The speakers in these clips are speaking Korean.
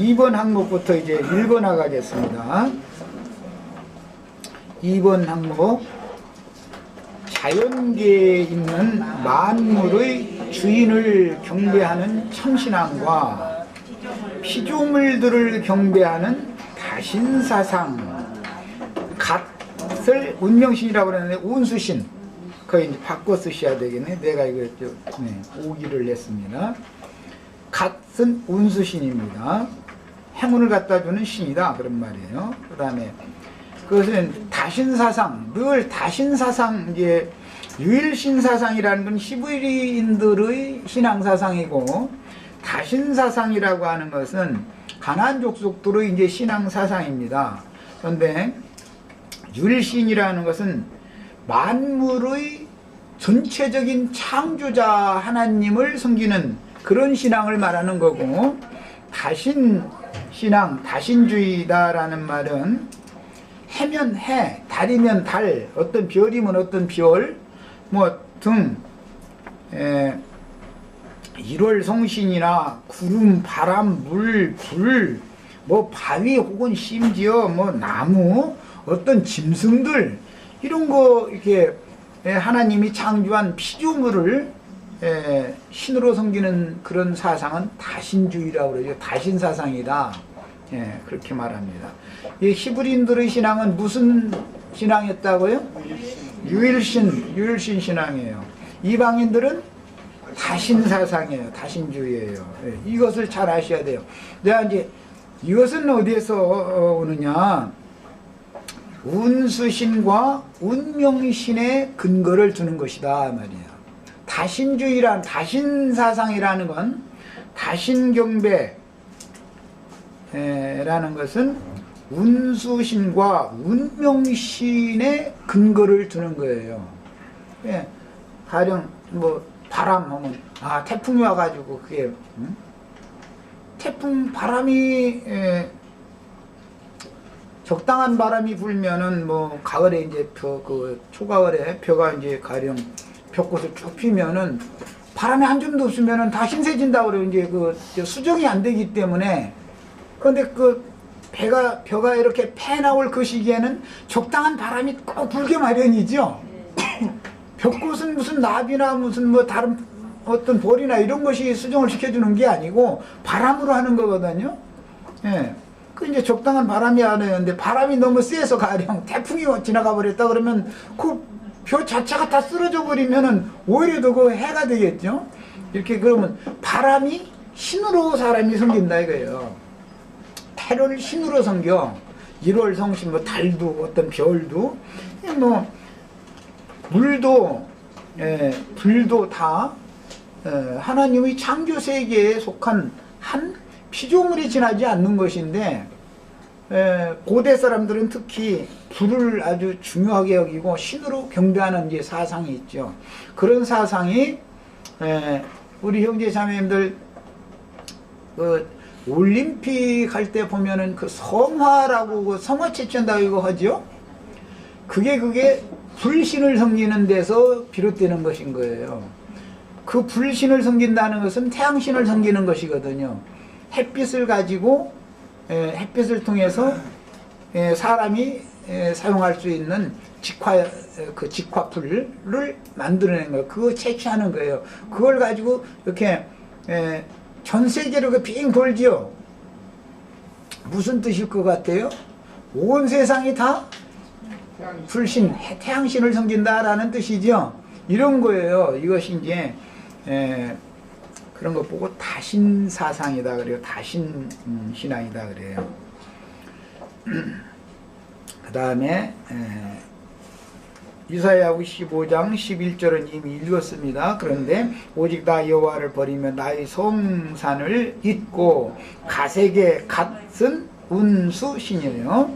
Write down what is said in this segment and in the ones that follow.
2번 항목부터 이제 읽어 나가겠습니다. 2번 항목. 자연계에 있는 만물의 주인을 경배하는 참신함과 피조물들을 경배하는 다신사상, 갓을 운명신이라고 그러는데 운수신, 거의 이제 바꿔 쓰셔야 되겠네. 내가 이거 오기를 냈습니다. 갓은 운수신입니다. 행운을 갖다 주는 신이다 그런 말이에요. 그 다음에 그것은 다신사상, 늘 다신사상, 이제 유일신사상이라는 건 히브리인들의 신앙사상이고, 다신사상이라고 하는 것은 가나안 족속들의 이제 신앙사상입니다. 그런데 유일신이라는 것은 만물의 전체적인 창조자 하나님을 섬기는 그런 신앙을 말하는 거고, 다신신앙, 다신주의다라는 말은 해면 해, 달이면 달, 어떤 별이면 어떤 별, 뭐 등 1월 성신이나 구름, 바람, 물, 불, 뭐 바위 혹은 심지어 뭐 나무, 어떤 짐승들, 이런 거 이렇게 하나님이 창조한 피조물을 신으로 섬기는 그런 사상은 다신주의라고 그러죠. 다신사상이다. 그렇게 말합니다. 이 히브리인들의 신앙은 무슨 신앙이었다고요? 유일신 신앙이에요. 이방인들은 다신사상이에요. 다신주의예요. 이것을 잘 아셔야 돼요. 내가 이제 이것은 어디에서 오느냐? 운수신과 운명신의 근거를 두는 것이다 말이에요. 다신주의란, 다신사상이라는 건 다신경배 라는 것은 운수신과 운명신의 근거를 두는 거예요. 가령 뭐 바람 하면 태풍이 와가지고 그게 태풍 바람이 적당한 바람이 불면은 뭐 가을에 이제 그 초가을에 벼가 이제 가령 벼꽃을 쭉 피면은 바람이 한 줌도 없으면은 다 신세진다고 그래요. 이제 그 수정이 안 되기 때문에. 그런데 그 벼가 이렇게 패 나올 그 시기에는 적당한 바람이 꼭 불게 마련이죠. 벼꽃은 무슨 나비나 무슨 뭐 다른 어떤 벌이나 이런 것이 수정을 시켜주는 게 아니고 바람으로 하는 거거든요. 그 이제 적당한 바람이 안 되는데 바람이 너무 세서 가령 태풍이 지나가 버렸다 그러면 그 벼 자체가 다 쓰러져 버리면은 오히려 더 그 해가 되겠죠. 이렇게 그러면 바람이 신으로 사람이 섬긴다 이거예요. 태를 신으로 섬겨. 1월 성신, 뭐 달도, 어떤 별도, 뭐 물도, 불도 다 하나님의 창조 세계에 속한 한 피조물이 지나지 않는 것인데, 고대 사람들은 특히 불을 아주 중요하게 여기고 신으로 경배하는 이제 사상이 있죠. 그런 사상이 우리 형제 자매님들 그 올림픽 할 때 보면은 그 성화라고 그 성화 채취한다고 이거 하죠. 그게 불신을 섬기는 데서 비롯되는 것인 거예요. 그 불신을 섬긴다는 것은 태양신을 섬기는 것이거든요. 햇빛을 가지고 햇빛을 통해서 사람이 사용할 수 있는 직화풀을 만들어낸 거예요. 그거 채취하는 거예요. 그걸 가지고 이렇게 전 세계로 빙 돌지요. 무슨 뜻일 것 같아요? 온 세상이 다 불신, 태양신을 섬긴다라는 뜻이죠. 이런 거예요. 이것이 이제 그런 거 보고 다신사상이다 그래요. 다신신앙이다 그래요. 그 다음에 이사야 55장 11절은 이미 읽었습니다. 그런데 오직 나 여호와를 버리면 나의 성산을 잊고 가색의 갓은 운수신이에요.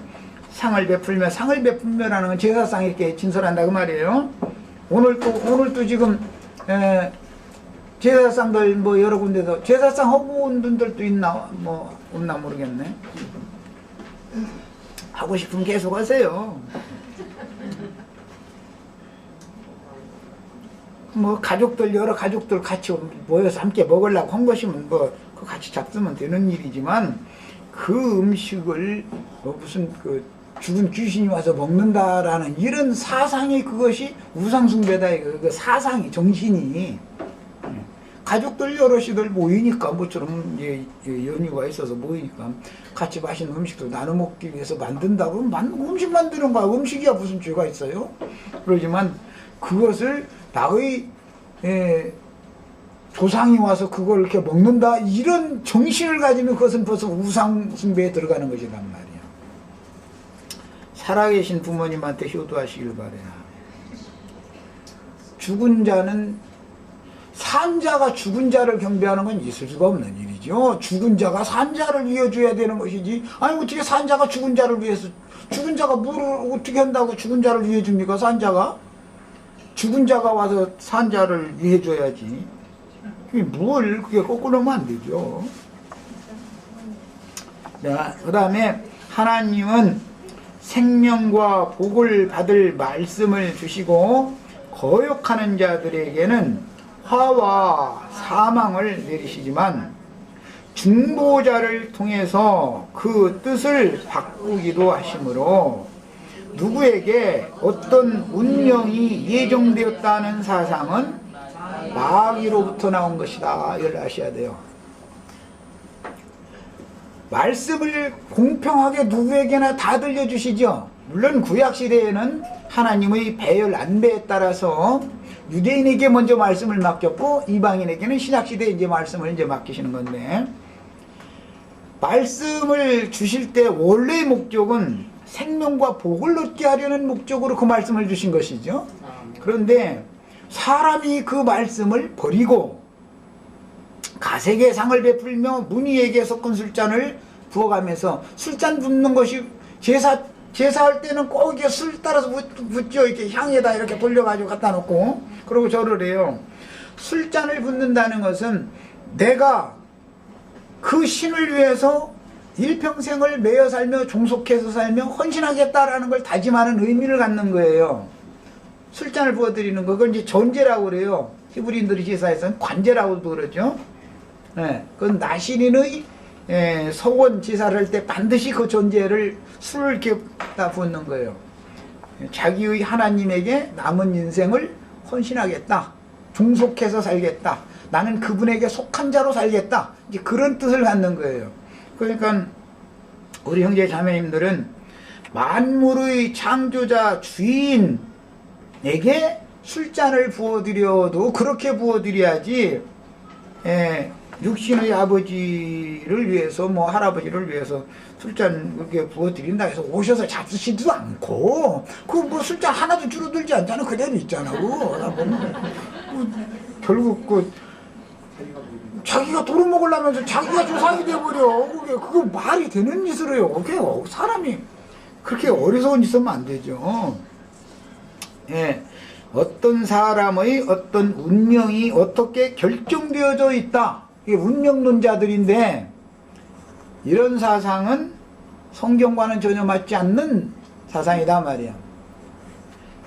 상을 베풀며라는 건 제사상 이렇게 진설한다 그 말이에요. 오늘도 지금 제사상들 뭐 여러 군데서 제사상 하고 온 분들도 있나 뭐 없나 모르겠네. 하고 싶으면 계속 하세요. 뭐 가족들 여러 가족들 같이 모여서 함께 먹으려고 한 것이면 뭐 같이 잡수면 되는 일이지만 그 음식을 무슨 죽은 귀신이 와서 먹는다라는 이런 사상이 그것이 우상숭배다. 그 사상이 정신이 가족들 여럿이들 모이니까 모처럼 연휴가 있어서 모이니까 같이 맛있는 음식도 나눠 먹기 위해서 만든다고 음식 만드는 거야. 음식이야 무슨 죄가 있어요? 그러지만 그것을 나의 조상이 와서 그걸 이렇게 먹는다 이런 정신을 가지면 그것은 벌써 우상숭배에 들어가는 것이란 말이야. 살아계신 부모님한테 효도하시길 바래요. 죽은 자는 산 자가 죽은 자를 경배하는 건 있을 수가 없는 일이죠. 죽은 자가 산 자를 이어줘야 되는 것이지. 아니 어떻게 산 자가 죽은 자를 위해서 죽은 자가 뭐를 어떻게 한다고 죽은 자를 위해줍니까? 산 자가 죽은 자가 와서 산 자를 위해줘야지. 뭘 그게 거꾸로 하면 안 되죠. 자, 그 다음에 하나님은 생명과 복을 받을 말씀을 주시고 거역하는 자들에게는 화와 사망을 내리시지만 중보자를 통해서 그 뜻을 바꾸기도 하시므로 누구에게 어떤 운명이 예정되었다는 사상은 마귀로부터 나온 것이다. 이걸 아셔야 돼요. 말씀을 공평하게 누구에게나 다 들려주시죠. 물론 구약시대에는 하나님의 배열 안배에 따라서 유대인에게 먼저 말씀을 맡겼고 이방인에게는 신약시대에 이제 말씀을 이제 맡기시는 건데, 말씀을 주실 때 원래의 목적은 생명과 복을 얻게 하려는 목적으로 그 말씀을 주신 것이죠. 그런데 사람이 그 말씀을 버리고 가색의 상을 베풀며 무니에게 섞은 술잔을 부어가면서, 술잔 붓는 것이 제사할 때는 꼭 이게 술 따라서 붓죠. 이렇게 향에다 이렇게 돌려가지고 갖다 놓고, 그리고 절을 해요. 술잔을 붓는다는 것은 내가 그 신을 위해서 일평생을 매여 살며 종속해서 살며 헌신하겠다라는 걸 다짐하는 의미를 갖는 거예요. 술잔을 부어드리는 거, 그걸 이제 전제라고 그래요. 히브리인들이 제사에서는 관제라고도 그러죠. 네, 그건 나시린의 서원 제사를 할 때 반드시 그 전제를 술을 이렇게 다 붓는 거예요. 자기의 하나님에게 남은 인생을 헌신하겠다, 종속해서 살겠다, 나는 그분에게 속한 자로 살겠다, 이제 그런 뜻을 갖는 거예요. 그러니까 우리 형제 자매님들은 만물의 창조자 주인에게 술잔을 부어드려도 그렇게 부어드려야지, 육신의 아버지를 위해서 뭐 할아버지를 위해서 술잔 그렇게 부어드린다 해서 오셔서 잡수시지도 않고, 그 뭐 술잔 하나도 줄어들지 않잖아. 그대로 있잖아. 결국 자기가 도로 먹으려면서 자기가 조상이 돼버려. 그거 말이 되는 짓을 해요. 그게 사람이 그렇게 어리석은 짓 하면 안 되죠. 예. 어떤 사람의 어떤 운명이 어떻게 결정되어져 있다. 이게 운명론자들인데, 이런 사상은 성경과는 전혀 맞지 않는 사상이다 말이야.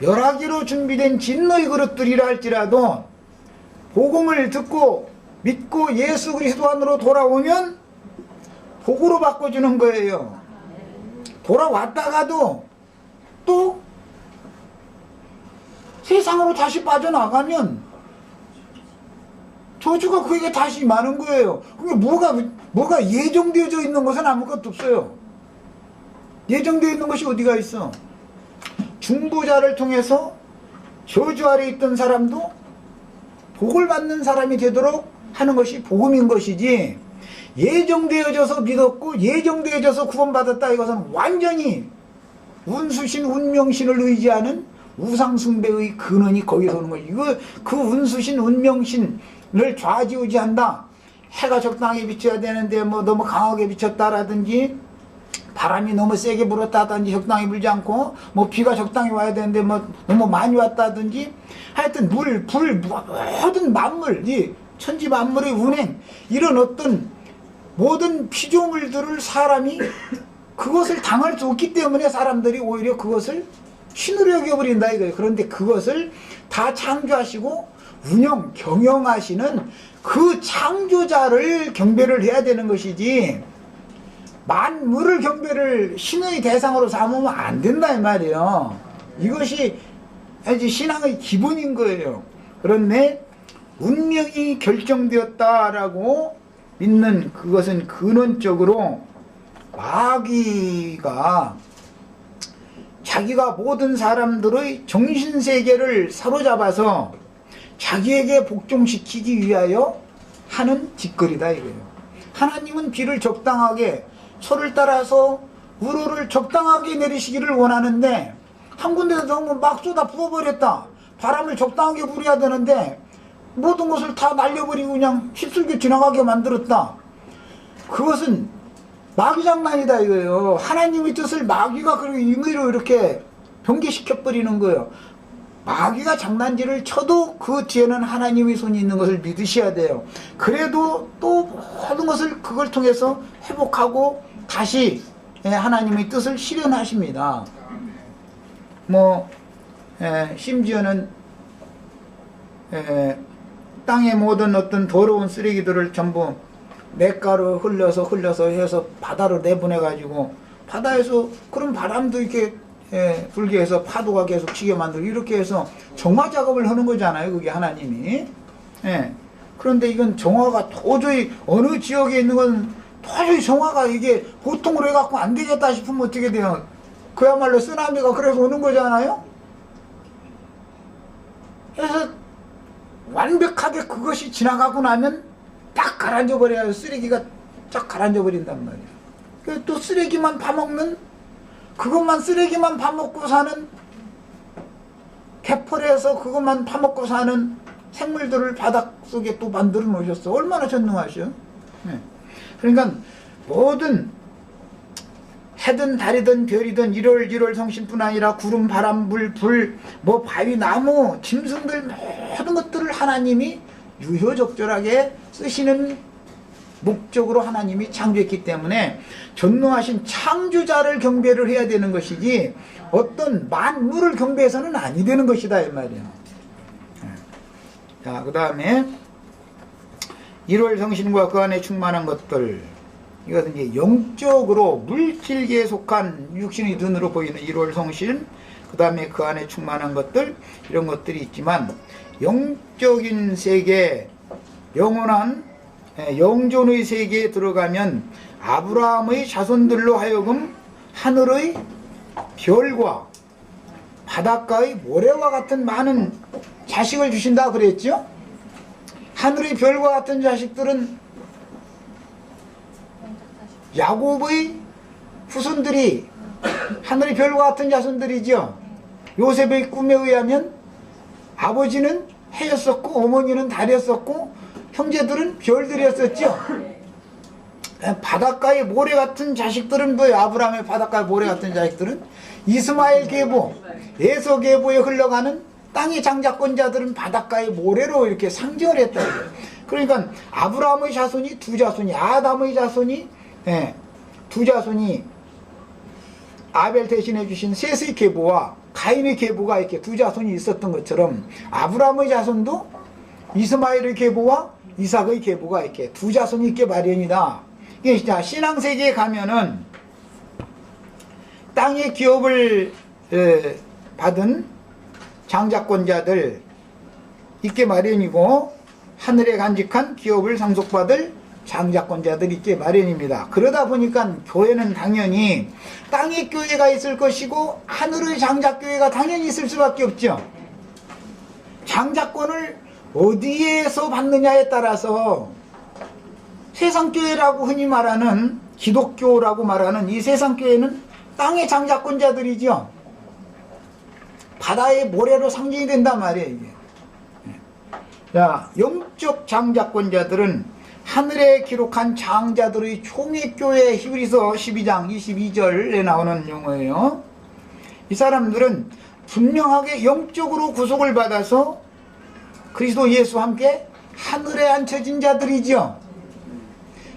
열하기로 준비된 진노의 그릇들이라 할지라도 복음을 듣고 믿고 예수 그리스도 안으로 돌아오면 복으로 바꿔주는 거예요. 돌아왔다가도 또 세상으로 다시 빠져나가면 저주가 그에게 다시 임하는 거예요. 그게 뭐가 예정되어져 있는 것은 아무것도 없어요. 예정되어 있는 것이 어디가 있어? 중보자를 통해서 저주 아래 있던 사람도 복을 받는 사람이 되도록 하는 것이 복음인 것이지, 예정되어져서 믿었고 예정되어져서 구원받았다, 이것은 완전히 운수신 운명신을 의지하는 우상숭배의 근원이 거기서 오는 거예요. 이거 그 운수신 운명신을 좌지우지한다. 해가 적당히 비쳐야 되는데 뭐 너무 강하게 비쳤다라든지, 바람이 너무 세게 불었다든지 적당히 불지 않고, 뭐 비가 적당히 와야 되는데 뭐 너무 많이 왔다든지, 하여튼 물, 불, 모든 만물, 이 천지 만물의 운행, 이런 어떤 모든 피조물들을 사람이 그것을 당할 수 없기 때문에 사람들이 오히려 그것을 신으로 여겨버린다 이거예요. 그런데 그것을 다 창조하시고 운영, 경영하시는 그 창조자를 경배를 해야 되는 것이지, 만물을 경배를 신의 대상으로 삼으면 안 된다 이 말이에요. 이것이 아주 신앙의 기본인 거예요. 그런데 운명이 결정되었다라고 믿는 그것은 근원적으로 마귀가 자기가 모든 사람들의 정신세계를 사로잡아서 자기에게 복종시키기 위하여 하는 짓거리다 이거예요. 하나님은 비를 적당하게 소를 따라서 우로를 적당하게 내리시기를 원하는데 한 군데서 너무 막 쏟아 부어버렸다. 바람을 적당하게 불어야 되는데 모든 것을 다 날려버리고 그냥 휩쓸겨 지나가게 만들었다. 그것은 마귀 장난이다 이거예요. 하나님의 뜻을 마귀가 그리고 임의로 이렇게 변개시켜버리는 거예요. 마귀가 장난질을 쳐도 그 뒤에는 하나님의 손이 있는 것을 믿으셔야 돼요. 그래도 또 모든 것을 그걸 통해서 회복하고 다시 하나님의 뜻을 실현하십니다. 심지어는 땅에 모든 어떤 더러운 쓰레기들을 전부 냇가로 흘려서 해서 바다로 내보내가지고 바다에서 그런 바람도 이렇게 불게 해서 파도가 계속 치게 만들고 이렇게 해서 정화 작업을 하는 거잖아요. 그게 하나님이. 그런데 이건 정화가 도저히 어느 지역에 있는 건 도저히 정화가 이게 보통으로 해갖고 안 되겠다 싶으면 어떻게 돼요? 그야말로 쓰나미가 그래서 오는 거잖아요. 그래서 완벽하게 그것이 지나가고 나면 딱 가라앉아 버려야 쓰레기가 딱 가라앉아 버린단 말이에요. 또 쓰레기만 파먹는 그것만 쓰레기만 파먹고 사는 개펄에서 그것만 파먹고 사는 생물들을 바닷속에 또 만들어 놓으셨어. 얼마나 전능하셔. 그러니까 모든 해든 달이든 별이든 1월 성신뿐 아니라 구름, 바람, 물, 불, 바위, 나무, 짐승들 모든 것들을 하나님이 유효적절하게 쓰시는 목적으로 하나님이 창조했기 때문에 전능하신 창조자를 경배를 해야 되는 것이지 어떤 만물을 경배해서는 아니 되는 것이다 이 말이에요. 자, 그 다음에 1월 성신과 그 안에 충만한 것들, 이것은 이제 영적으로 물질계에 속한 육신의 눈으로 보이는 1월 성신, 그 다음에 그 안에 충만한 것들, 이런 것들이 있지만 영적인 세계, 영원한 영존의 세계에 들어가면 아브라함의 자손들로 하여금 하늘의 별과 바닷가의 모래와 같은 많은 자식을 주신다 그랬죠? 하늘의 별과 같은 자식들은 야곱의 후손들이 하늘의 별과 같은 자손들이죠. 요셉의 꿈에 의하면 아버지는 해였었고 어머니는 달이었었고 형제들은 별들이었었죠. 바닷가의 모래 같은 자식들은 뭐예요? 아브라함의 바닷가의 모래 같은 자식들은 이스마엘 계보, 에서 계보에 흘러가는 땅의 장자권자들은 바닷가의 모래로 이렇게 상징을 했다. 그러니까 아브라함의 자손이 두 자손이, 아담의 자손이 두 자손이 아벨 대신해 주신 셋의 계보와 가인의 계보가 이렇게 두 자손이 있었던 것처럼 아브라함의 자손도 이스마엘의 계보와 이삭의 계보가 이렇게 두 자손이 있게 마련이다. 이게 진짜 신앙세계에 가면은 땅의 기업을 받은 장자권자들 있게 마련이고 하늘에 간직한 기업을 상속받을 장자권자들이 있게 마련입니다. 그러다 보니까 교회는 당연히 땅의 교회가 있을 것이고 하늘의 장자교회가 당연히 있을 수밖에 없죠. 장자권을 어디에서 받느냐에 따라서 세상교회라고 흔히 말하는 기독교라고 말하는 이 세상교회는 땅의 장자권자들이죠. 바다의 모래로 상징이 된단 말이에요. 이게. 자, 영적 장자권자들은 하늘에 기록한 장자들의 총회교회, 히브리서 12장 22절에 나오는 용어예요. 이 사람들은 분명하게 영적으로 구속을 받아서 그리스도 예수와 함께 하늘에 앉혀진 자들이죠.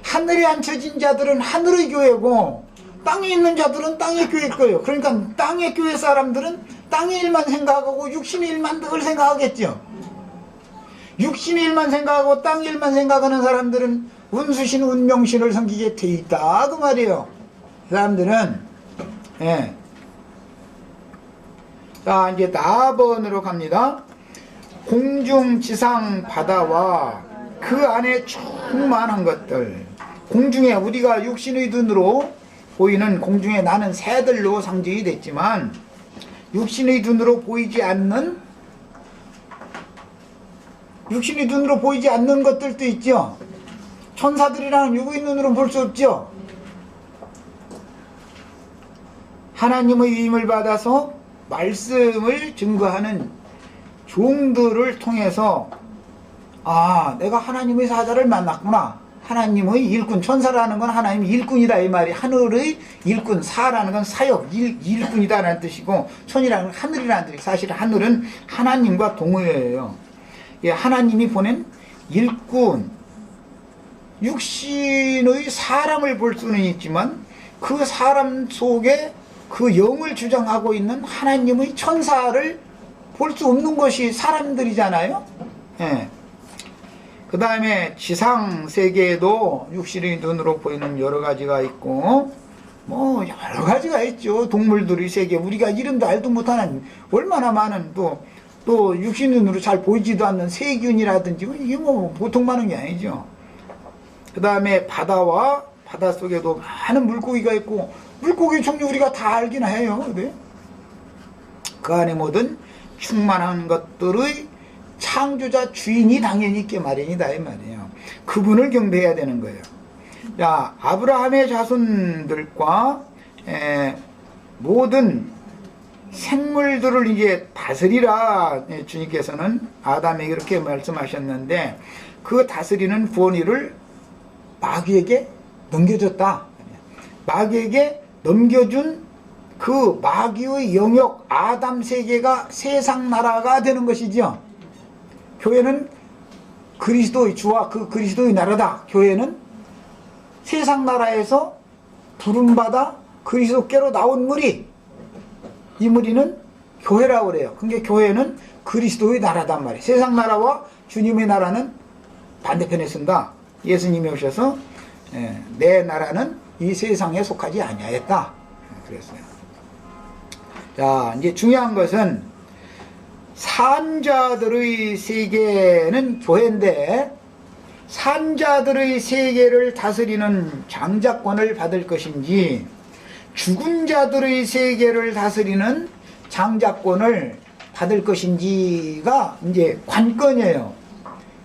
하늘에 앉혀진 자들은 하늘의 교회고 땅에 있는 자들은 땅의 교회일 거예요. 그러니까 땅의 교회 사람들은 땅의 일만 생각하고 육신의 일만 늘 생각하겠죠. 육신의 일만 생각하고 땅의 일만 생각하는 사람들은 운수신 운명신을 섬기게 돼 있다 그 말이에요. 사람들은, 예. 자, 이제 4번으로 갑니다. 공중, 지상, 바다와 그 안에 충만한 것들. 공중에 우리가 육신의 눈으로 보이는 공중에 나는 새들로 상징이 됐지만, 육신의 눈으로 보이지 않는 것들도 있죠. 천사들이라는 육의 눈으로 볼 수 없죠. 하나님의 위임을 받아서 말씀을 증거하는 종들을 통해서 내가 하나님의 사자를 만났구나. 하나님의 일꾼, 천사라는 건 하나님의 일꾼이다 이 말이. 하늘의 일꾼, 사라는 건 사역, 일꾼이다 라는 뜻이고, 천이라는 건 하늘이라는 뜻이고, 사실 하늘은 하나님과 동의어예요. 예, 하나님이 보낸 일꾼, 육신의 사람을 볼 수는 있지만 그 사람 속에 그 영을 주장하고 있는 하나님의 천사를 볼 수 없는 것이 사람들이잖아요. 예. 그 다음에 지상 세계에도 육신의 눈으로 보이는 여러 가지가 있고, 뭐 여러 가지가 있죠. 동물들의 세계, 우리가 이름도 알도 못하는 얼마나 많은 또 육신의 눈으로 잘 보이지도 않는 세균이라든지, 이게 뭐 보통 많은 게 아니죠. 그 다음에 바다와 바다 속에도 많은 물고기가 있고, 물고기 종류 우리가 다 알기나 해요. 네? 그 안에 모든 충만한 것들의 창조자 주인이 당연히 있게 마련이다 이 말이에요. 그분을 경배해야 되는 거예요. 자, 아브라함의 자손들과 모든 생물들을 이제 다스리라 주님께서는 아담에게 그렇게 말씀하셨는데, 그 다스리는 권위를 마귀에게 넘겨줬다. 마귀에게 넘겨준 그 마귀의 영역, 아담 세계가 세상 나라가 되는 것이죠. 교회는 그리스도의 주와 그 그리스도의 나라다. 교회는 세상 나라에서 부름받아 그리스도께로 나온 무리, 이 무리는 교회라고 그래요. 그러니까 교회는 그리스도의 나라단 말이에요. 세상 나라와 주님의 나라는 반대편에 쓴다. 예수님이 오셔서 내 나라는 이 세상에 속하지 아니하였다 그랬어요. 자, 이제 중요한 것은 산자들의 세계는 교회인데, 산자들의 세계를 다스리는 장자권을 받을 것인지, 죽은 자들의 세계를 다스리는 장자권을 받을 것인지가 이제 관건이에요.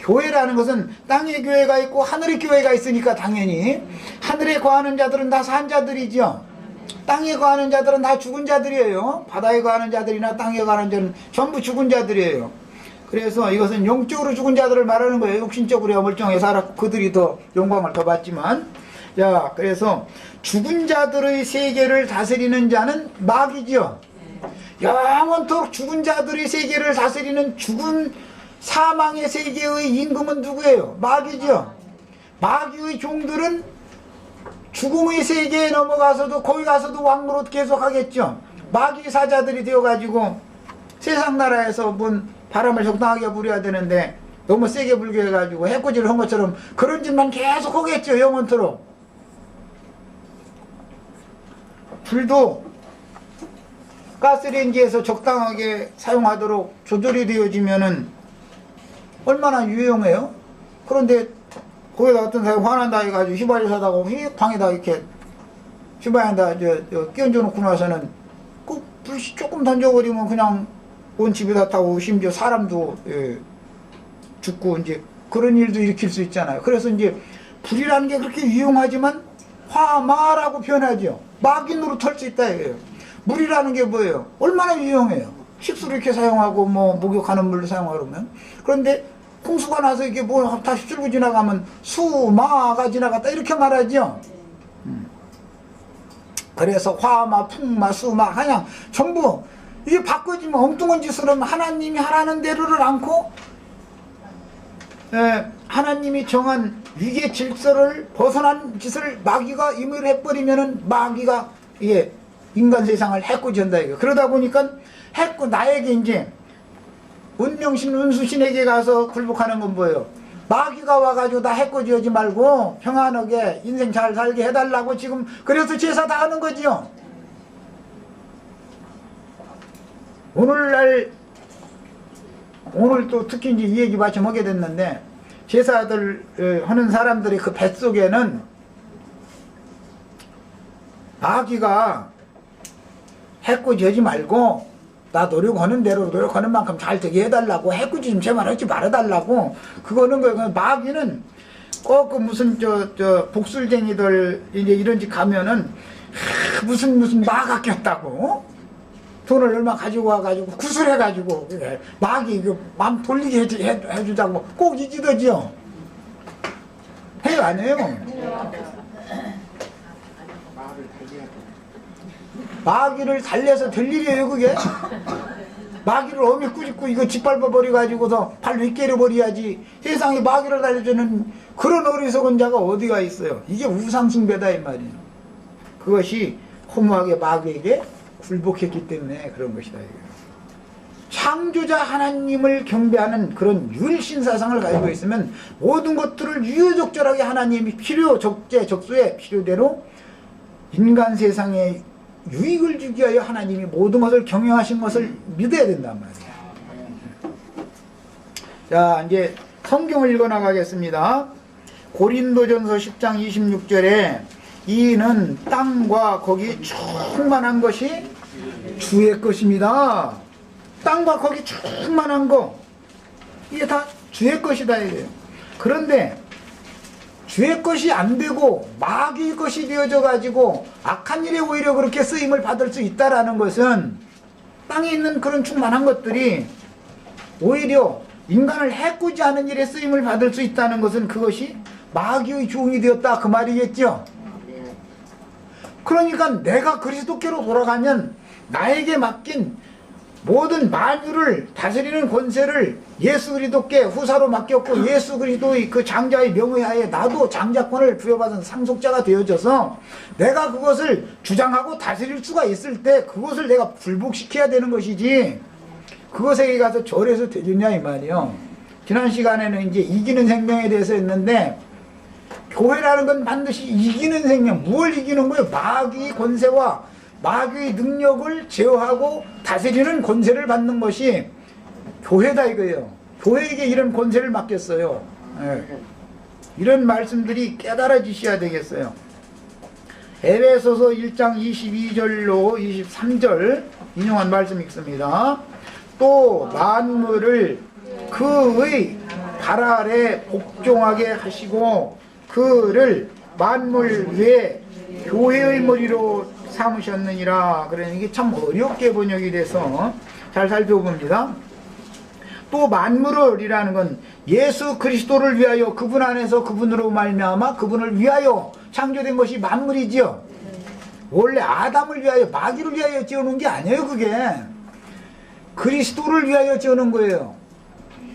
교회라는 것은 땅의 교회가 있고 하늘의 교회가 있으니까 당연히 하늘에 거하는 자들은 다 산자들이죠. 땅에 거하는 자들은 다 죽은 자들이에요. 바다에 거하는 자들이나 땅에 거하는 자들은 전부 죽은 자들이에요. 그래서 이것은 영적으로 죽은 자들을 말하는 거예요. 육신적으로 멀쩡해 살았고 그들이 더 영광을 더 받지만, 자, 그래서 죽은 자들의 세계를 다스리는 자는 마귀죠. 영원토록 죽은 자들의 세계를 다스리는 죽은 사망의 세계의 임금은 누구예요? 마귀죠. 마귀의 종들은 죽음의 세계에 넘어가서도 거기 가서도 왕노릇 계속하겠죠. 마귀 사자들이 되어가지고 세상 나라에서 뭔 바람을 적당하게 부려야 되는데 너무 세게 불게 해가지고 해코지를 한 것처럼 그런 짓만 계속 하겠죠. 영원토록. 불도 가스레인지에서 적당하게 사용하도록 조절이 되어지면은 얼마나 유용해요? 그런데 거기다 어떤 사람이 화난다 해가지고 휘발유 사다가 방에다 이렇게 휘발유에다 끼얹어 놓고 나서는 그 불씨 조금 던져버리면 그냥 온 집이 다 타고 심지어 사람도 죽고 이제 그런 일도 일으킬 수 있잖아요. 그래서 이제 불이라는 게 그렇게 유용하지만 화마라고 표현하죠. 마귀 노릇할 수 있다 이거예요. 물이라는 게 뭐예요? 얼마나 유용해요. 식수로 이렇게 사용하고 뭐 목욕하는 물로 사용하고 그러면. 그런데 홍수가 나서 이게 뭐 다시 줄고 지나가면 수마가 지나갔다 이렇게 말하죠. 그래서 화마, 풍마, 수마 그냥 전부 이게 바꿔지면 엉뚱한 짓을 하면 하나님이 하라는 대로를 않고 하나님이 정한 위계 질서를 벗어난 짓을 마귀가 임의를 해버리면은 마귀가 인간 세상을 해코지한다 이거. 그러다 보니까 나에게 이제 운명신 운수신에게 가서 굴복하는 건 뭐예요? 마귀가 와가지고 다 해코지하지 말고 평안하게 인생 잘 살게 해달라고 지금 그래서 제사 다 하는 거지요. 오늘날 오늘 또 특히 이제 이 얘기 마침 하게 됐는데 제사들 하는 사람들의 그 뱃속에는 마귀가 해코지하지 말고 나 노력하는 대로 노력하는 만큼 잘 되게 해달라고 해코지 좀 제발 하지 말아달라고 그거는 그 마귀는 꼭 그 무슨 저 복술쟁이들 이제 이런 집 가면은 무슨 마가 꼈다고 돈을 얼마 가지고 와가지고 구슬해가지고 마귀 그 맘 돌리게 해주자고 꼭 이지더지요. 해요 안 해요? 마귀를 달래서 될 일이에요 그게? 마귀를 어미 꾸짖고 이거 짓밟아 버려가지고서 발로 이깨려 버려야지. 세상에 마귀를 달래주는 그런 어리석은 자가 어디가 있어요. 이게 우상숭배다 이 말이에요. 그것이 허무하게 마귀에게 굴복했기 때문에 그런 것이다 이거예요. 창조자 하나님을 경배하는 그런 율신사상을 가지고 있으면 모든 것들을 유효적절하게 하나님이 필요 적재 적소에 필요대로 인간 세상에 유익을 주기 위하여 하나님이 모든 것을 경영하신 것을 믿어야 된단 말이에요. 자 이제 성경을 읽어 나가겠습니다. 고린도전서 10장 26절에 이는 땅과 거기 충만한 것이 주의 것입니다. 땅과 거기 충만한 거 이게 다 주의 것이다 이래요. 그런데 주의 것이 안 되고 마귀의 것이 되어져 가지고 악한 일에 오히려 그렇게 쓰임을 받을 수 있다라는 것은 땅에 있는 그런 충만한 것들이 오히려 인간을 해코지 하는 일에 쓰임을 받을 수 있다는 것은 그것이 마귀의 종이 되었다 그 말이겠죠. 그러니까 내가 그리스도께로 돌아가면 나에게 맡긴 모든 만유를 다스리는 권세를 예수 그리스도께 후사로 맡겼고 예수 그리스도의 그 장자의 명의하에 나도 장자권을 부여받은 상속자가 되어져서 내가 그것을 주장하고 다스릴 수가 있을 때 그것을 내가 불복시켜야 되는 것이지 그것에 가서 절에서 되겠냐 이 말이요. 지난 시간에는 이제 이기는 생명에 대해서 했는데 교회라는 건 반드시 이기는 생명, 무엇을 이기는 거예요? 마귀의 권세와 마귀의 능력을 제어하고 다스리는 권세를 받는 것이 교회다 이거예요. 교회에게 이런 권세를 맡겼어요. 네. 이런 말씀들이 깨달아지셔야 되겠어요. 에베소서 1장 22절로 23절 인용한 말씀 읽습니다. 또 만물을 그의 발 아래 복종하게 하시고 그를 만물 위에 교회의 머리로 삼으셨느니라. 그러니 이게 참 어렵게 번역이 돼서 잘 살펴봅니다. 또 만물을이라는 건 예수 그리스도를 위하여 그분 안에서 그분으로 말미암아 그분을 위하여 창조된 것이 만물이지요. 원래 아담을 위하여 마귀를 위하여 지어놓은 게 아니에요. 그게 그리스도를 위하여 지어놓은 거예요.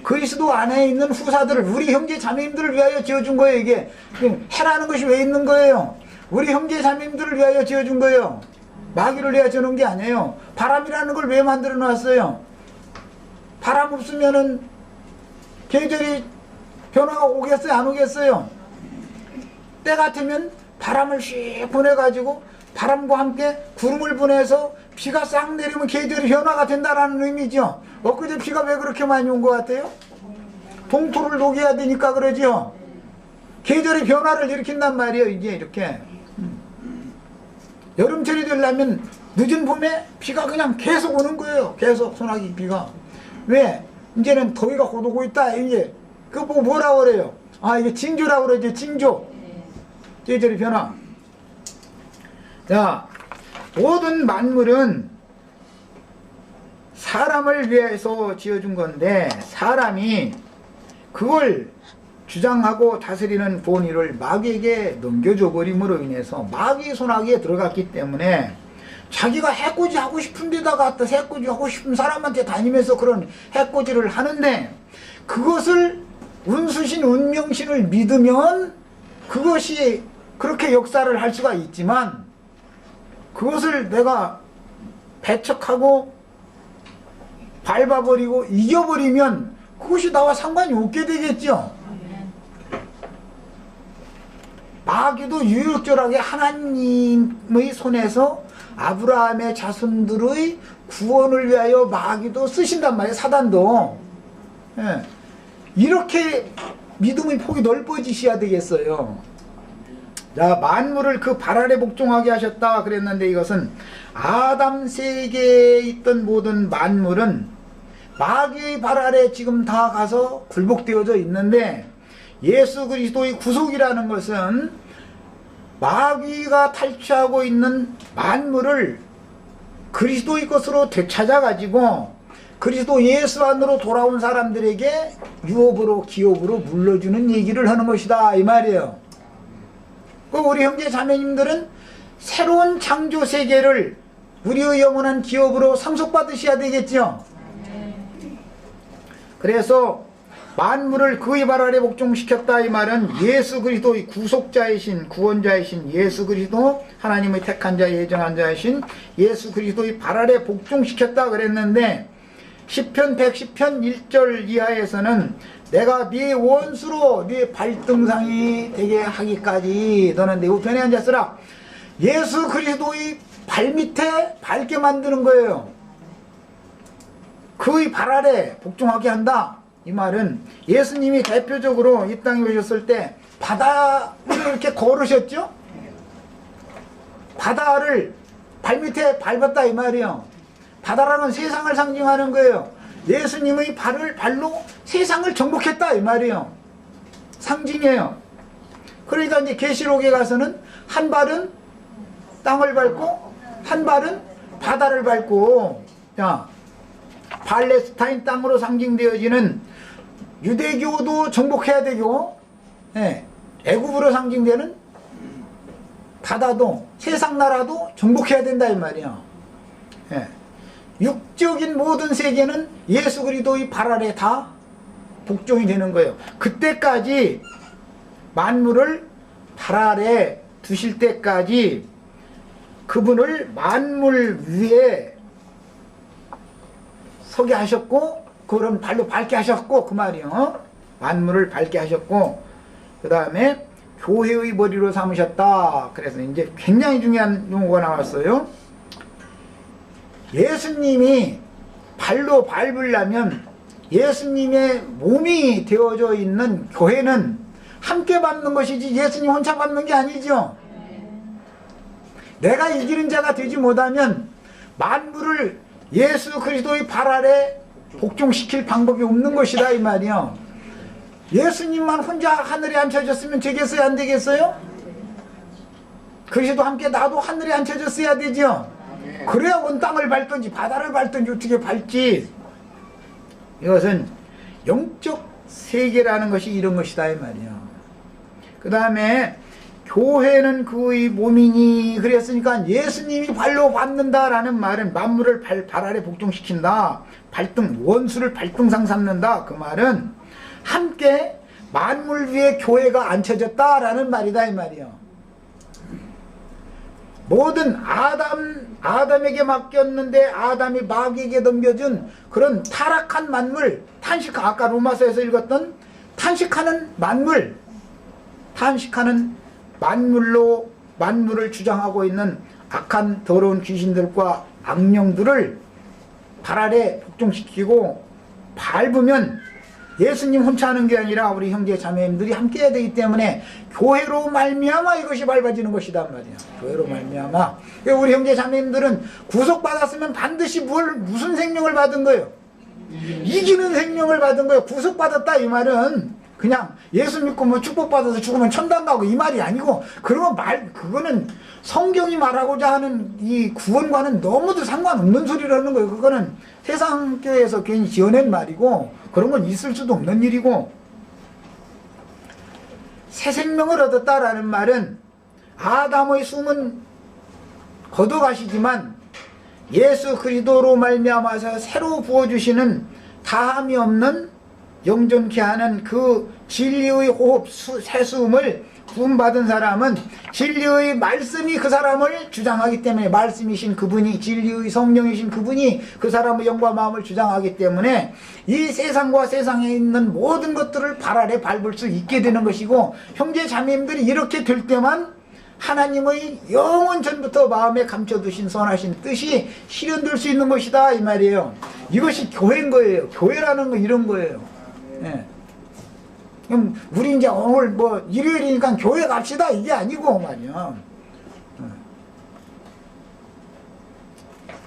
그리스도 안에 있는 후사들을 우리 형제 자매님들을 위하여 지어준 거예요. 이게 해라는 것이 왜 있는 거예요? 우리 형제 자매님들을 위하여 지어준 거예요. 마귀를 위하여 지어놓은 게 아니에요. 바람이라는 걸 왜 만들어 놨어요? 바람 없으면은 계절이 변화가 오겠어요? 안 오겠어요? 때 같으면 바람을 씩 보내가지고 바람과 함께 구름을 보내서 비가 싹 내리면 계절이 변화가 된다라는 의미죠. 엊그제 비가 왜 그렇게 많이 온 것 같아요? 동토를 녹여야 되니까 그러죠. 계절의 변화를 일으킨단 말이에요. 이제 이렇게 여름철이 되려면 늦은 봄에 비가 그냥 계속 오는 거예요. 계속 소나기 비가. 왜? 이제는 더위가 곧 오고 있다. 이제 그거 보고 뭐라고 그래요? 아 이게 징조라고 그러죠. 징조. 계절의 변화. 자, 모든 만물은 사람을 위해서 지어준 건데 사람이 그걸 주장하고 다스리는 본의를 마귀에게 넘겨줘 버림으로 인해서 마귀의 손아귀에 들어갔기 때문에 자기가 해코지 하고 싶은 데다 갔다 해코지 하고 싶은 사람한테 다니면서 그런 해코지를 하는데 그것을 운수신 운명신을 믿으면 그것이 그렇게 역사를 할 수가 있지만 그것을 내가 배척하고 밟아버리고 이겨버리면 그것이 나와 상관이 없게 되겠죠. 마귀도 유력절하게 하나님의 손에서 아브라함의 자손들의 구원을 위하여 마귀도 쓰신단 말이에요. 사단도. 예. 이렇게 믿음의 폭이 넓어지셔야 되겠어요. 자, 만물을 그 발 아래 복종하게 하셨다 그랬는데, 이것은 아담 세계에 있던 모든 만물은 마귀의 발 아래 지금 다 가서 굴복되어져 있는데, 예수 그리스도의 구속이라는 것은 마귀가 탈취하고 있는 만물을 그리스도의 것으로 되찾아가지고 그리스도 예수 안으로 돌아온 사람들에게 유업으로 기업으로 물려주는 얘기를 하는 것이다 이 말이에요. 우리 형제 자매님들은 새로운 창조 세계를 우리의 영원한 기업으로 상속받으셔야 되겠죠. 그래서 만물을 그의 발 아래 복종시켰다 이 말은 예수 그리스도의 구속자이신 구원자이신 예수 그리스도, 하나님의 택한 자 예정한 자이신 예수 그리스도의 발 아래 복종시켰다 그랬는데, 시편 110편 1절 이하에서는 내가 네 원수로 네 발등상이 되게 하기까지 너는 내 우편에 앉았으라. 예수 그리스도의 발밑에 밟게 만드는 거예요. 그의 발 아래 복종하게 한다 이 말은, 예수님이 대표적으로 이 땅에 오셨을 때 바다를 이렇게 걸으셨죠. 바다를 발밑에 밟았다 이 말이에요. 바다라는 세상을 상징하는 거예요. 예수님의 발로 세상을 정복했다 이 말이에요. 상징이에요. 그러니까 이제 계시록에 가서는 한 발은 땅을 밟고 한 발은 바다를 밟고, 자, 팔레스타인 땅으로 상징되어지는 유대교도 정복해야 되고, 예, 애굽으로 상징되는 바다도 세상 나라도 정복해야 된다 이 말이야. 예. 육적인 모든 세계는 예수 그리스도의 발 아래 다 복종이 되는 거예요. 그때까지 만물을 발 아래 두실 때까지 그분을 만물 위에 서게 하셨고, 그런 발로 밟게 하셨고 그 말이요. 만물을 밟게 하셨고, 그 다음에 교회의 머리로 삼으셨다. 그래서 이제 굉장히 중요한 용어가 나왔어요. 예수님이 발로 밟으려면 예수님의 몸이 되어져 있는 교회는 함께 밟는 것이지 예수님 혼자 밟는 게 아니죠. 내가 이기는 자가 되지 못하면 만물을 예수 그리스도의 발 아래 복종시킬 방법이 없는 것이다 이 말이요. 예수님만 혼자 하늘에 앉혀졌으면 되겠어요 안 되겠어요? 그리스도 함께 나도 하늘에 앉혀졌어야 되죠. 그래야 온 땅을 밟든지 바다를 밟든지 어떻게 밟지. 이것은 영적 세계라는 것이 이런 것이다 이 말이야. 그 다음에 교회는 그의 몸이니, 그랬으니까 예수님이 발로 밟는다라는 말은 만물을 발 아래 복종시킨다, 발등, 원수를 발등상 삼는다, 그 말은 함께 만물 위에 교회가 앉혀졌다라는 말이다 이 말이야. 모든 아담에게 맡겼는데 아담이 마귀에게 넘겨준 그런 타락한 만물, 아까 로마서에서 읽었던 탄식하는 만물, 탄식하는 만물로 만물을 주장하고 있는 악한 더러운 귀신들과 악령들을 발 아래 복종시키고 밟으면 예수님 혼자 하는 게 아니라 우리 형제 자매님들이 함께 해야 되기 때문에 교회로 말미암아 이것이 밟아지는 것이단 말이야. 교회로 말미암아. 우리 형제 자매님들은 구속받았으면 반드시 무슨 생명을 받은 거예요? 이기는 생명을 받은 거예요. 구속받았다 이 말은 그냥 예수 믿고 뭐 축복받아서 죽으면 천당 가고 이 말이 아니고, 그거는 성경이 말하고자 하는 이 구원과는 너무도 상관없는 소리를 하는 거예요. 그거는 세상 교회에서 괜히 지어낸 말이고 그런 건 있을 수도 없는 일이고, 새 생명을 얻었다라는 말은 아담의 숨은 걷어가시지만 예수 그리스도로 말미암아서 새로 부어주시는 다함이 없는 영존케 하는 그 진리의 호흡, 새 숨을 구원받은 사람은 진리의 말씀이 그 사람을 주장하기 때문에, 말씀이신 그분이, 진리의 성령이신 그분이 그 사람의 영과 마음을 주장하기 때문에 이 세상과 세상에 있는 모든 것들을 발 아래 밟을 수 있게 되는 것이고, 형제 자매님들이 이렇게 될 때만 하나님의 영원 전부터 마음에 감춰두신 선하신 뜻이 실현될 수 있는 것이다, 이 말이에요. 이것이 교회인 거예요. 교회라는 건 이런 거예요. 예. 그럼 우리 이제 오늘 뭐 일요일이니까 교회 갑시다 이게 아니고 말이야.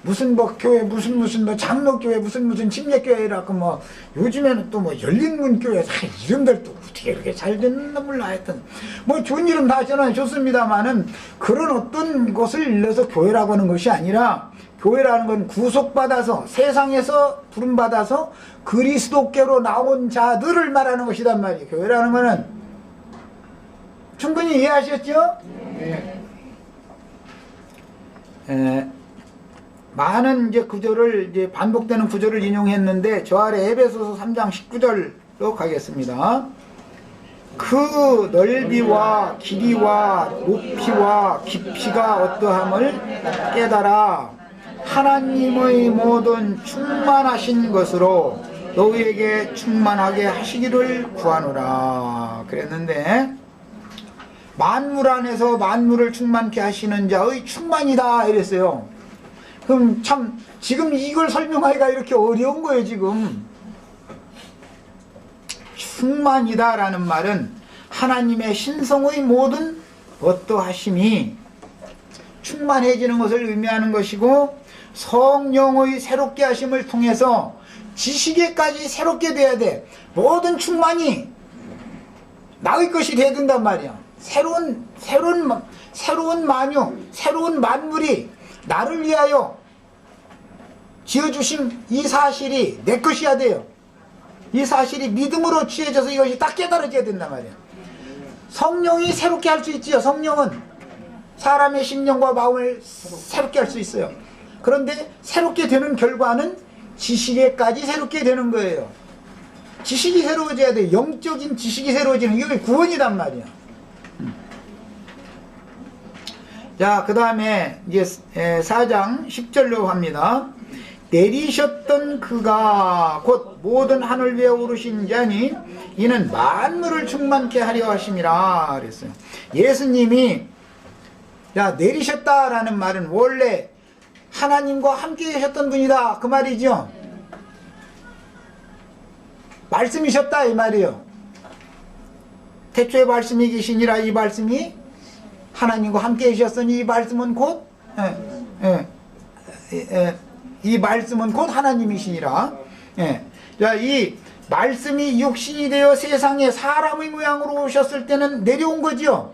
무슨 뭐 교회 무슨 뭐 장로교회 무슨 침례교회라고 뭐 요즘에는 또 뭐 열린문 교회 이름들도 어떻게 이렇게 잘 됐나 몰라. 하여튼 뭐 좋은 이름 다 하잖아요. 좋습니다만은 그런 어떤 것을 일러서 교회라고 하는 것이 아니라, 교회라는 건 구속받아서 세상에서 부름받아서 그리스도께로 나온 자들을 말하는 것이단 말이에요. 교회라는 거는. 충분히 이해하셨죠? 네. 많은 이제 구절을, 이제 반복되는 구절을 인용했는데, 저 아래 에베소서 3장 19절로 가겠습니다. 그 넓이와 길이와 높이와 깊이가 어떠함을 깨달아 하나님의 모든 충만하신 것으로 너희에게 충만하게 하시기를 구하노라 그랬는데, 만물 안에서 만물을 충만케 하시는 자의 충만이다 이랬어요. 그럼 참 지금 이걸 설명하기가 이렇게 어려운 거예요. 지금 충만이다 라는 말은 하나님의 신성의 모든 어떠하심이 충만해지는 것을 의미하는 것이고, 성령의 새롭게 하심을 통해서 지식에까지 새롭게 돼야 돼. 모든 충만이 나의 것이 돼야 된단 말이야. 새로운 만유, 새로운 만물이 나를 위하여 지어주신 이 사실이 내 것이어야 돼요. 이 사실이 믿음으로 취해져서 이것이 딱 깨달아져야 된단 말이야. 성령이 새롭게 할 수 있지요. 성령은 사람의 심령과 마음을 새롭게 할 수 있어요. 그런데 새롭게 되는 결과는 지식에까지 새롭게 되는 거예요. 지식이 새로워져야 돼. 영적인 지식이 새로워지는, 이게 구원이란 말이야. 자, 그 다음에 이제 4장 10절로 합니다. 내리셨던 그가 곧 모든 하늘 위에 오르신 자니 이는 만물을 충만케 하려 하심이라 그랬어요. 예수님이 내리셨다라는 말은 원래 하나님과 함께 계셨던 분이다 그 말이죠. 말씀이셨다 이 말이에요. 태초에 말씀이 계시니라, 이 말씀이 하나님과 함께 계셨으니 이 말씀은 곧 이 말씀은 곧 하나님이시니라. 자, 이 말씀이 육신이 되어 세상에 사람의 모양으로 오셨을 때는 내려온 거죠.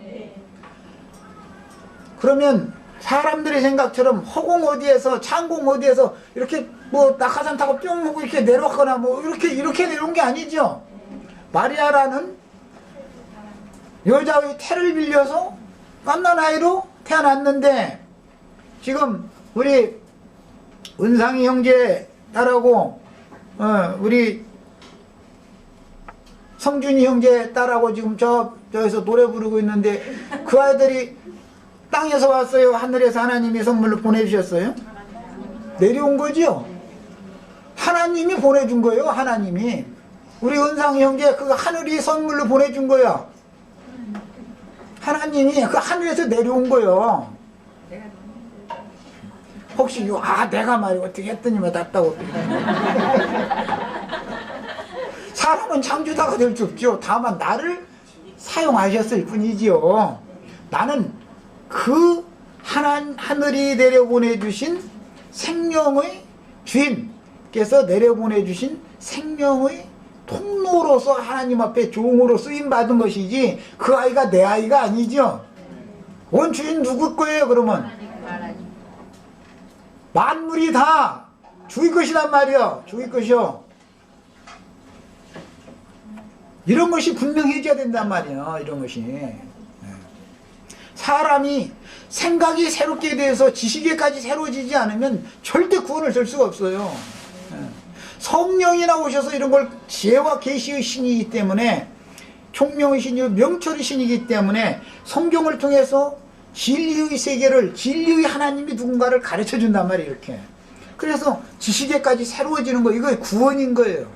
그러면 사람들의 생각처럼 허공 어디에서 창공 어디에서 이렇게 뭐 낙하산 타고 뿅 하고 이렇게 내려왔거나 뭐 이렇게 내려온 게 아니죠. 마리아라는 여자의 태를 빌려서 갓난아이로 태어났는데, 지금 우리 은상이 형제 딸하고 우리 성준이 형제 딸하고 지금 저에서 노래 부르고 있는데, 그 아이들이 땅에서 왔어요? 하늘에서 하나님이 선물로 보내주셨어요? 내려온 거죠? 하나님이 보내준 거예요. 하나님이. 우리 은상이 형제 그 하늘이 선물로 보내준 거야. 하나님이 그 하늘에서 내려온 거예요. 혹시 내가 말이 어떻게 했더니 맞았다고. 사람은 창조자가 될 수 없죠. 다만 나를 사용하셨을 뿐이지요. 나는 그 하늘이 내려보내주신 생명의 주인께서 내려보내주신 생명의 통로로서 하나님 앞에 종으로 쓰임받은 것이지, 그 아이가 내 아이가 아니죠. 원주인 누구 거예요 그러면? 만물이 다 주의 것이란 말이야. 주의 것이요. 이런 것이 분명해져야 된단 말이야. 이런 것이. 사람이 생각이 새롭게 돼서 지식에까지 새로워지지 않으면 절대 구원을 줄 수가 없어요. 성령이 나오셔서 이런 걸 지혜와 계시의 신이기 때문에 총명이시니 명철이시기 때문에 성경을 통해서 진리의 세계를, 진리의 하나님이 누군가를 가르쳐 준단 말이에요. 이렇게. 그래서 지식에까지 새로워지는 거, 이거 구원인 거예요.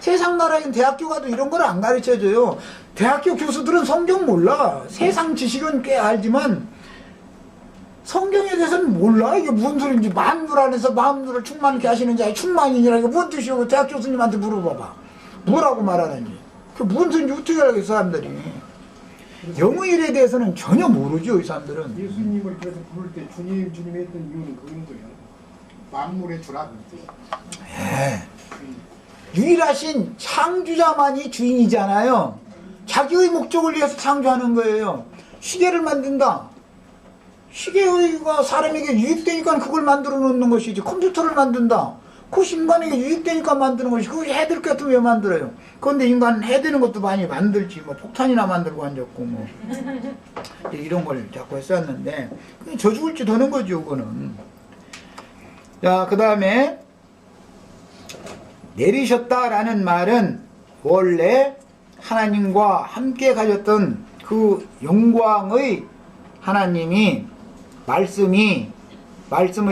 세상 나라엔 대학교 가도 이런 걸 안 가르쳐줘요. 대학교 교수들은 성경 몰라. 세상 지식은 꽤 알지만 성경에 대해서는 몰라. 이게 무슨 소리인지. 만물 안에서 만물을 충만케 하시는 자의 충만이니라. 이게 뭔 뜻이고 대학 교수님한테 물어봐봐. 뭐라고 말하는지. 그 무슨 소리인지 어떻게 알겠어, 사람들이. 영의 일에 대해서는 전혀 모르죠, 이 사람들은. 예수님을 그래서 부를 때 주님, 주님 했던 이유는 그런 거예요. 만물의 주라는 뜻. 예. 유일하신 창조자만이 주인이잖아요. 자기의 목적을 위해서 창조하는 거예요. 시계를 만든다. 시계가 사람에게 유익되니까 그걸 만들어 놓는 것이지. 컴퓨터를 만든다. 그 인간에게 유익되니까 만드는 것이. 그거 해될 것 같으면 왜 만들어요? 그런데 인간 해되는 것도 많이 만들지. 뭐 폭탄이나 만들고 앉았고 뭐 이런 걸 자꾸 했었는데 저 죽을지 되는 거죠, 그거는. 자, 그 다음에 내리셨다라는 말은 원래 하나님과 함께 가졌던 그 영광의 하나님이 말씀의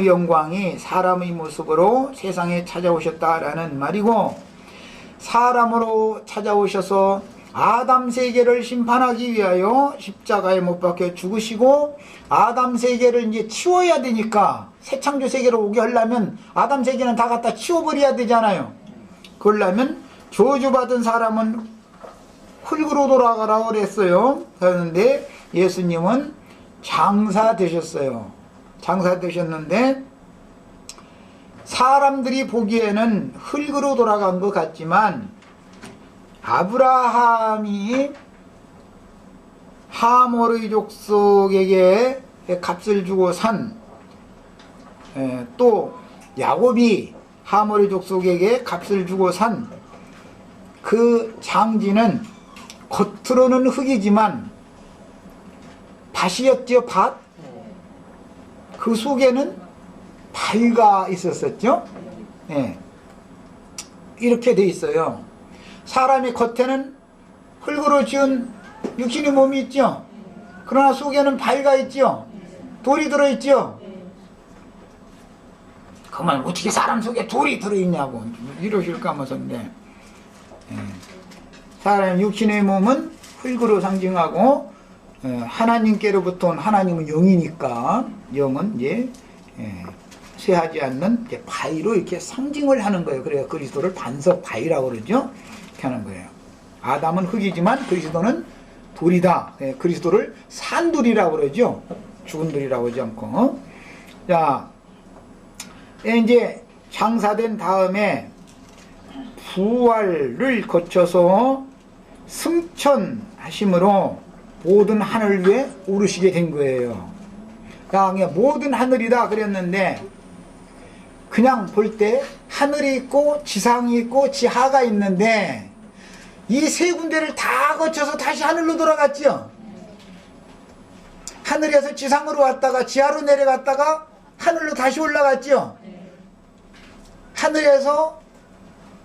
영광이 사람의 모습으로 세상에 찾아오셨다라는 말이고, 사람으로 찾아오셔서 아담 세계를 심판하기 위하여 십자가에 못 박혀 죽으시고, 아담 세계를 이제 치워야 되니까, 새 창조 세계로 오게 하려면 아담 세계는 다 갖다 치워버려야 되잖아요. 그러려면 저주받은 사람은 흙으로 돌아가라고 그랬어요. 그런데 예수님은 장사 되셨어요. 장사 되셨는데 사람들이 보기에는 흙으로 돌아간 것 같지만 아브라함이 하몰의 족속에게 값을 주고 산, 또 야곱이 하몰의 족속에게 값을 주고 산 그 장지는 겉으로는 흙이지만 밭이었죠. 밭. 그 속에는 바위가 있었었죠. 예. 이렇게 돼 있어요. 사람이 겉에는 흙으로 지은 육신의 몸이 있죠. 그러나 속에는 바위가 있죠. 돌이 들어있죠. 그만 어떻게 사람 속에 돌이 들어있냐고 이러실까 하면서인데, 사람 육신의 몸은 흙으로 상징하고, 하나님께로부터 온 하나님은 영이니까 영은 이제 쇠하지 않는 이제 바위로 이렇게 상징을 하는 거예요. 그래서 그리스도를 반석 바위라고 그러죠. 이렇게 하는 거예요. 아담은 흙이지만 그리스도는 돌이다. 그리스도를 산돌이라고 그러죠. 죽은 돌이라고 하지 않고. 자, 이제 장사된 다음에 부활을 거쳐서 승천하심으로 모든 하늘 위에 오르시게 된 거예요. 그러니까 모든 하늘이다 그랬는데, 그냥 볼 때 하늘이 있고 지상이 있고 지하가 있는데 이 세 군데를 다 거쳐서 다시 하늘로 돌아갔죠. 하늘에서 지상으로 왔다가 지하로 내려갔다가 하늘로 다시 올라갔죠. 하늘에서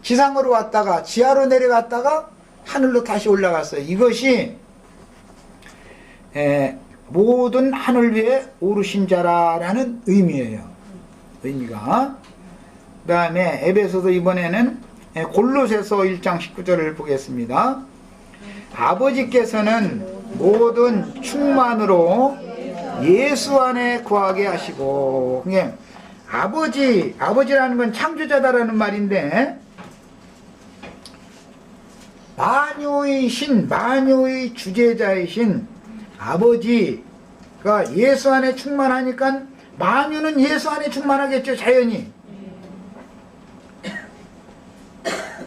지상으로 왔다가 지하로 내려갔다가 하늘로 다시 올라갔어요. 이것이 모든 하늘 위에 오르신 자라는 의미예요. 의미가. 그 다음에 에베소서 이번에는 골로새서 1장 19절을 보겠습니다. 아버지께서는 모든 충만으로 예수 안에 거하게 하시고, 그게 아버지라는 건 창조자다라는 말인데, 만유의 신, 만유의 주재자이신 아버지가 예수 안에 충만하니까 만유는 예수 안에 충만하겠죠, 자연히.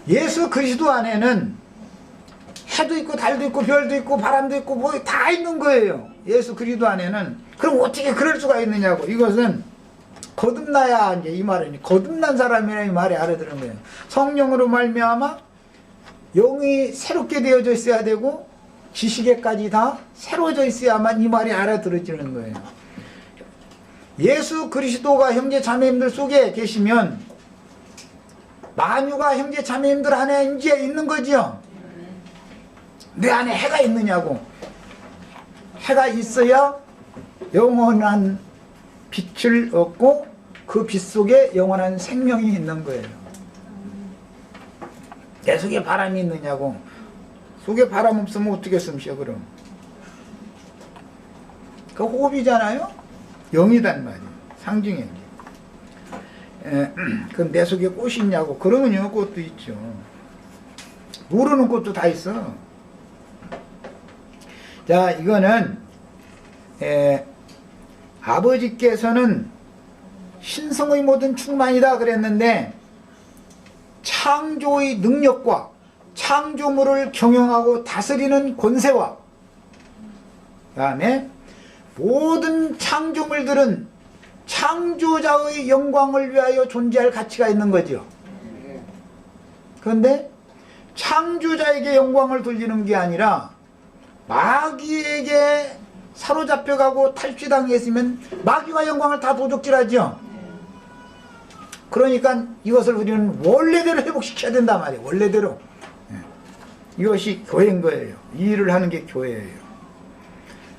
예수 그리스도 안에는 해도 있고 달도 있고 별도 있고 바람도 있고 뭐 다 있는 거예요. 예수 그리스도 안에는. 그럼 어떻게 그럴 수가 있느냐고. 이것은 거듭나야 이제 이 말이니, 거듭난 사람이라 이 말이 알아들은 거예요. 성령으로 말미암아 영이 새롭게 되어져 있어야 되고 지식에까지 다 새로워져 있어야만 이 말이 알아들어지는 거예요. 예수 그리스도가 형제 자매님들 속에 계시면 만유가 형제 자매님들 안에 이제 있는 거죠. 내 안에 해가 있느냐고. 해가 있어야 영원한 빛을 얻고 그 빛 속에 영원한 생명이 있는 거예요. 내 속에 바람이 있느냐고. 속에 바람 없으면 어떻게 숨쉬어 그럼. 그 호흡이잖아요. 영이단 말이에요. 상징이에요. 그럼 내 속에 꽃이 있냐고. 그러면요 꽃도 있죠. 모르는 꽃도 다 있어. 자, 이거는 아버지께서는 신성의 모든 충만이다 그랬는데 창조의 능력과 창조물을 경영하고 다스리는 권세와 그 다음에 모든 창조물들은 창조자의 영광을 위하여 존재할 가치가 있는 거죠. 그런데 창조자에게 영광을 돌리는 게 아니라 마귀에게 사로잡혀가고 탈취당했으면 마귀가 영광을 다 도적질하죠. 그러니까 이것을 우리는 원래대로 회복시켜야 된단 말이에요. 원래대로. 이것이 교회인 거예요. 이 일을 하는 게 교회예요.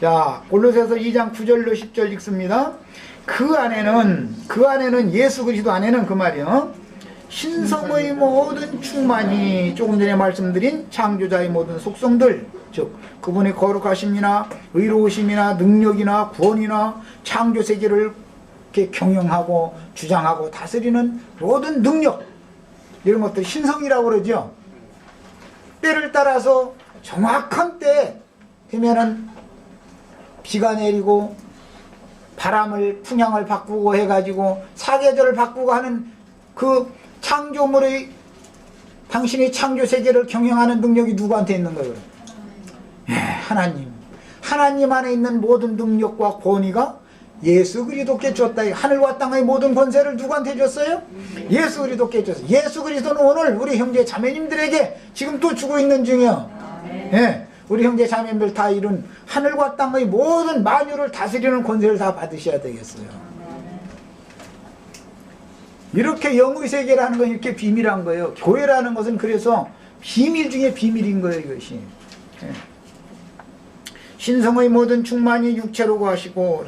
자, 골로새서 2장 9절로 10절 읽습니다. 그 안에는 예수 그리스도 안에는 그 말이요. 신성의 모든 충만이 조금 전에 말씀드린 창조자의 모든 속성들, 즉 그분의 거룩하심이나 의로우심이나 능력이나 구원이나 창조 세계를 이렇게 경영하고 주장하고 다스리는 모든 능력, 이런 것들 신성이라고 그러죠. 때를 따라서 정확한 때 되면은 비가 내리고 바람을 풍향을 바꾸고 해가지고 사계절을 바꾸고 하는 그 창조물의 당신의 창조 세계를 경영하는 능력이 누구한테 있는 거예요? 하나님. 하나님 안에 있는 모든 능력과 권위가 예수 그리스도께 줬다. 하늘과 땅의 모든 권세를 누구한테 줬어요? 예수 그리스도께 줬어요. 예수 그리스도는 오늘 우리 형제 자매님들에게 지금 또 주고 있는 중이요. 예, 우리 형제 자매님들 다 이룬 하늘과 땅의 모든 만유를 다스리는 권세를 다 받으셔야 되겠어요. 이렇게 영의 세계라는 건 이렇게 비밀한 거예요. 교회라는 것은 그래서 비밀 중에 비밀인 거예요. 이것이. 예. 신성의 모든 충만이 육체로 거하시고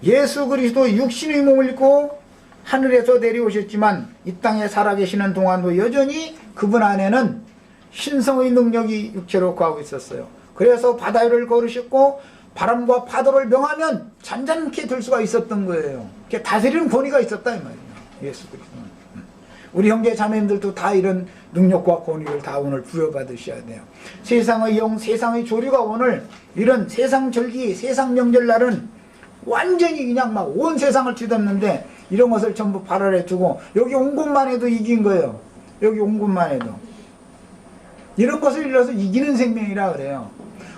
예수 그리스도 육신의 몸을 입고 하늘에서 내려오셨지만 이 땅에 살아계시는 동안도 여전히 그분 안에는 신성의 능력이 육체로 거하고 있었어요. 그래서 바다 위를 걸으셨고 바람과 파도를 명하면 잔잔케 될 수가 있었던 거예요. 다스리는 권위가 있었다 이 말이에요. 예수 그리스도는. 우리 형제 자매님들도 다 이런 능력과 권위를 다 오늘 부여받으셔야 돼요. 세상의 영, 세상의 조류가 오늘 이런 세상 절기, 세상 명절날은 완전히 그냥 막 온 세상을 뒤덮는데 이런 것을 전부 발언해 주고 여기 온 곳만 해도 이긴 거예요. 여기 온 곳만 해도. 이런 것을 일러서 이기는 생명이라 그래요.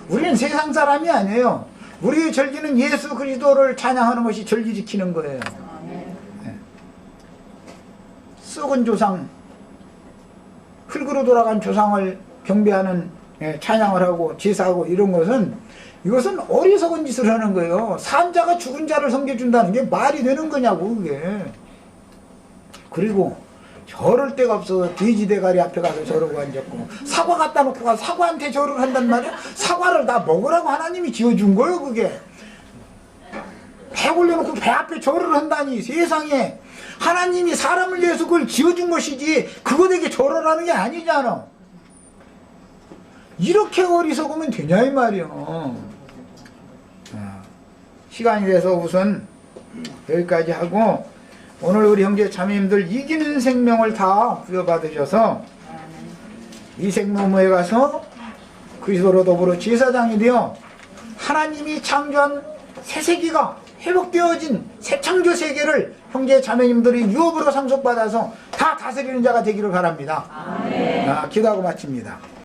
우리는 세상 사람이 아니에요. 우리의 절기는 예수 그리스도를 찬양하는 것이 절기 지키는 거예요. 네. 썩은 조상, 흙으로 돌아간 조상을 경배하는 찬양을 하고 제사하고 이런 것은 이것은 어리석은 짓을 하는 거예요. 산 자가 죽은 자를 섬겨준다는 게 말이 되는 거냐고 그게. 그리고 저럴 데가 없어서 돼지 대가리 앞에 가서 저러고 앉았고 사과 갖다 놓고 가서 사과한테 절을 한단 말이야. 사과를 다 먹으라고 하나님이 지어준 거예요 그게. 배 올려놓고 배 앞에 절을 한다니 세상에. 하나님이 사람을 위해서 그걸 지어준 것이지 그거 되게 절을 하는 게 아니잖아. 이렇게 어리석으면 되냐 이 말이야. 시간이 돼서 우선 여기까지 하고 오늘 우리 형제 자매님들 이기는 생명을 다 부여받으셔서 이 생명무에 가서 그리스도로 더불어 제사장이 되어 하나님이 창조한 새 세계가 회복되어진 새 창조 세계를 형제 자매님들이 유업으로 상속받아서 다 다스리는 자가 되기를 바랍니다. 기도하고 마칩니다.